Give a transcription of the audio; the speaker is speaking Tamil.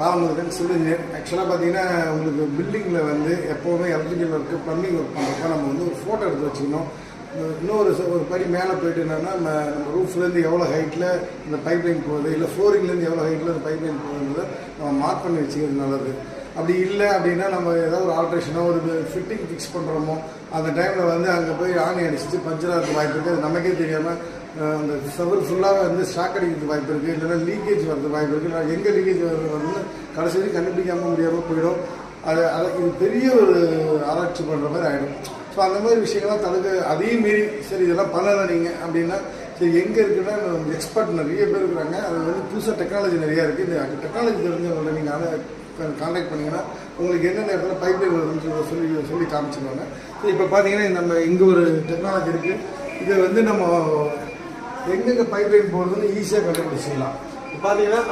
மாமன் சிவில் இன்ஜினியர். ஆக்சுவலாக பார்த்தீங்கன்னா உங்களுக்கு பில்டிங்கில் வந்து எப்போவுமே எலக்ட்ரிக்கல் ஒர்க்கு ப்ளம்பிங் ஒர்க் பண்ணுறப்ப நம்ம வந்து ஒரு ஃபோட்டோ எடுத்து வச்சுக்கணும். இன்னொரு படி மேலே போய்ட்டு என்னென்னா நம்ம ரூஃப்லேருந்து எவ்வளோ ஹைட்டில் இந்த பைப்லைன் போகுது, இல்லை ஃப்ளோரிங்லேருந்து எவ்வளோ ஹைட்டில் இந்த பைப்லைன் போகுதுன்றதை நம்ம மார்க் பண்ணி வச்சுக்கிறது நல்லது. அப்படி இல்லை அப்படின்னா நம்ம ஏதாவது ஒரு ஆல்ட்ரேஷனோ ஒரு ஃபிட்டிங் ஃபிக்ஸ் பண்ணுறோமோ அந்த டைமில் வந்து அங்கே போய் ஆணி அடிச்சுட்டு பஞ்சராக வாய்ப்பு இருக்குது. அது நமக்கே தெரியாமல் அந்த செவர் ஃபுல்லாக வந்து ஷாக் அடிக்கிறதுக்கு வாய்ப்பு இருக்குது, இல்லைன்னா லீக்கேஜ் வரது வாய்ப்பு இருக்குது. நான் எங்கே லீக்கேஜ் வந்து கடைசி வரைக்கும் கண்டுபிடிக்காமல் முடியாமல் போயிடும். இது பெரிய ஒரு ஆராய்ச்சி பண்ணுற மாதிரி ஆகிடும். ஸோ அந்த மாதிரி விஷயங்கள்லாம் தடுக்க அதையும் மீறி சரி இதெல்லாம் பண்ணலை நீங்கள் அப்படின்னா சரி எங்கே இருக்குன்னா எக்ஸ்பர்ட் நிறைய பேர் இருக்கிறாங்க. அது வந்து புதுசாக டெக்னாலஜி நிறையா இருக்குது. இந்த டெக்னாலஜி தெரிஞ்சவங்களை நீங்கள் கான்டாக்ட் பண்ணிங்கன்னா உங்களுக்கு என்னென்ன இடத்துல பைப்லைன் வருதுன்னு சொல்லி காமிச்சிருவாங்க. ஸோ இப்போ பார்த்தீங்கன்னா நம்ம இங்கே ஒரு டெக்னாலஜி இருக்குது. இதை வந்து நம்ம எங்கெங்கே பைப்லைன் போகிறதுன்னு ஈஸியாக கண்டுபிடிச்சிடலாம். இப்போ பார்த்தீங்கன்னா